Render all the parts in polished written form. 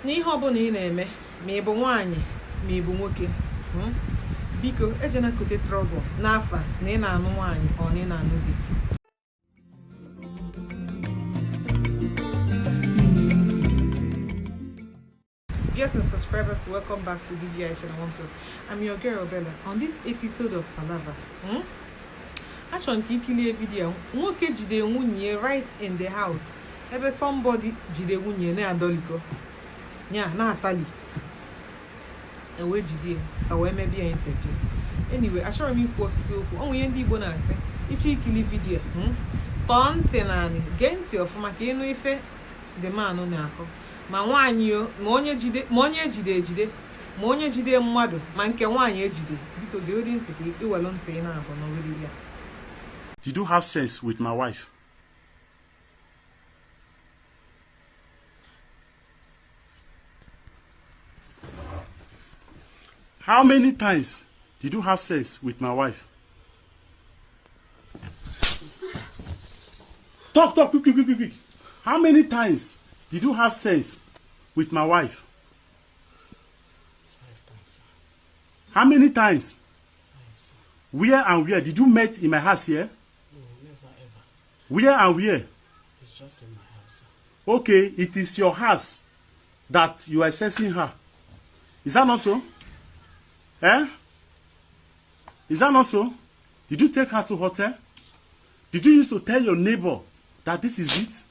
n'ihe ọbụla ị na-eme ma ị bụ nwaanyị ma ị bụ nwoke biko ejena kote trouble n'afa na ị na-anụ nwaanyị ọ na ị na-anụ di. Viewers and subscribers, welcome back to BVI Channel 1 Plus. I'm your girl Bella. On this episode of Palava, achọrọ m ka ikilie video nwoke jide nwunye right in the house ebe somebody jide nwunye na-adoliko nya na-atali ewe jide awe maybe an interview. Anyway, achọrọ m ikwu ọtụtụ okwu onwe ihe ndị Igbo na-asị ichi ikili video tọọ ntị naanị gee ntị ọfụma ka ịnụ ife the man na-akọ ma nwaanyị o ma onye jide ma onye ejide ma onye jide mmadụ ma nke nwaanyị ejide biko gee ụdị ntị ka iwelu ntị ị na-abụ n'ogidi ya. Did you have sex with my wife? How many times did you have sex with my wife? Talk, quick. How many times did you have sex with my wife? 5 times, sir. How many times? 5, sir. Where and where? Did you meet in my house here? No, never ever. Where and where? It's just in my house, sir. Okay, it is your house that you are assessing her. Is that not so? Eh? Is that not so? Did you take her to hotel? Did you used to tell your neighbor that this is it?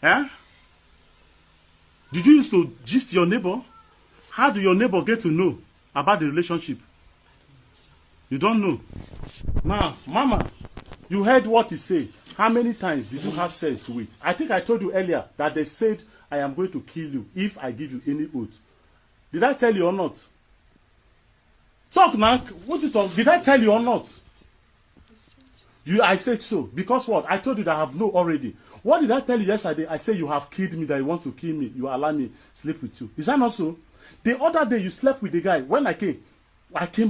Eh? Did you used to gist your neighbor? How do your neighbor get to know about the relationship? You don't know. Now, Mama, you heard what he said. How many times did you have sex with? I think I told you earlier that they said, I am going to kill you if I give you any oath. Did I tell you or not? Talk now. What is talk? Did I tell you or not? I said so. Because what? I told you that I have no already. What did I tell you yesterday? I said you have killed me, that you want to kill me. You allow me sleep with you. Is that not so? The other day you slept with the guy. When I came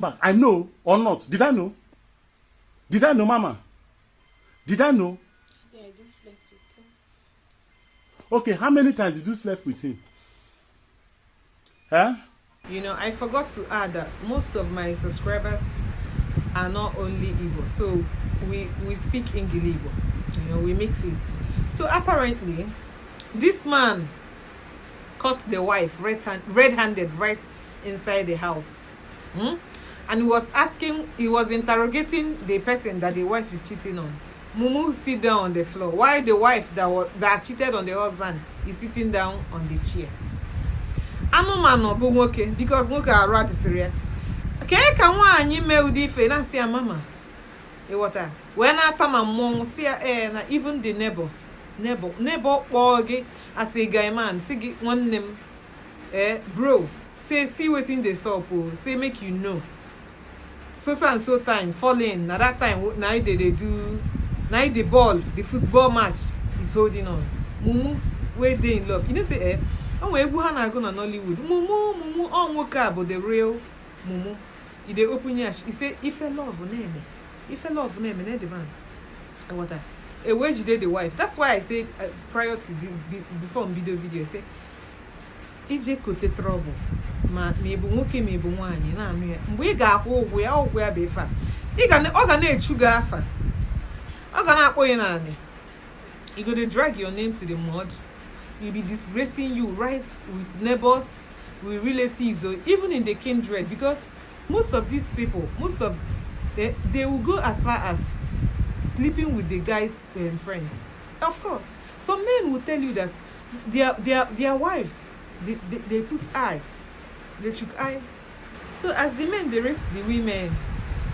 back. I know or not? Did I know? Did I know, Mama? Did I know? Yeah, I did sleep with him. Okay, how many times did you sleep with him? Huh? You know, I forgot to add that most of my subscribers are not only Igbo, so we speak Igbo. You know, we mix it. So apparently, this man caught the wife red-handed right inside the house, and he was interrogating the person that the wife is cheating on. Mumu sit down on the floor, while the wife that cheated on the husband is sitting down on the chair. Anụmanụ bụ nwoke because nwoke arụ adịsịrị ya ka nwaanyị mee ụdị ife na si ya mama ịghọta wee na-ata ma mmọnwụ si ya na even the neighbor kpọọ gị as a guy man si gị nwanne m bro say see wetin dey sup o say make you know so and so time fall in na that time na the ball the football match is holding on mumu wey dey in love you know say we egwu ha na-agụ na Nollywood mumu nwoke a bụ the real mumu. He dey open yash. He say ife love na-eme na the man water ewe jide the wife. That's why I said prior to this before video I say ije kote trouble ma ebu nwoke ma ebu nwaanyị na-anụ ya mgbe ị ga-akwụ ụgwọ ya bụ ife a ọ ga na-echu gị afa ọ ga na-akpọ ya naanị you go dey drag your name to the mud. Will be disgracing you right with neighbors, with relatives, or even in the kindred, because most of these people, they will go as far as sleeping with the guy's friends. Of course, some men will tell you that their wives they put eye, they shook eye. So as the men they rate the women,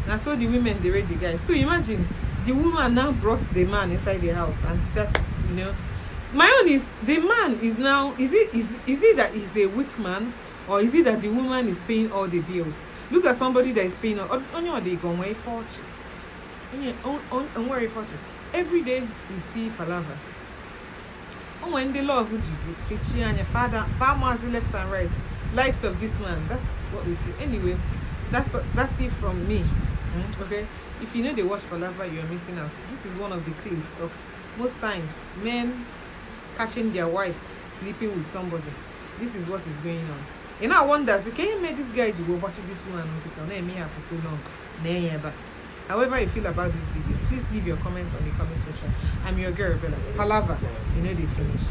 and so the women they rate the guys. So imagine the woman now brought the man inside the house and start, you know. My own is the man is now is it that he's a weak man, or is it that the woman is paying all the bills? Look at somebody that is paying all they go away fortune. Every day we see palaver. When the law which is fetching and farmers left and right, likes of this man, that's what we see. Anyway, that's it from me. Okay, if you know they watch palaver, you are missing out. This is one of the clips of most times men catching their wives sleeping with somebody. this is what is going on. You know, I wonder, can you make this guy you go watching this woman on me for so long? However you feel about this video, please leave your comments on the comment section. I'm your girl, Bella. Palava, you know they finish.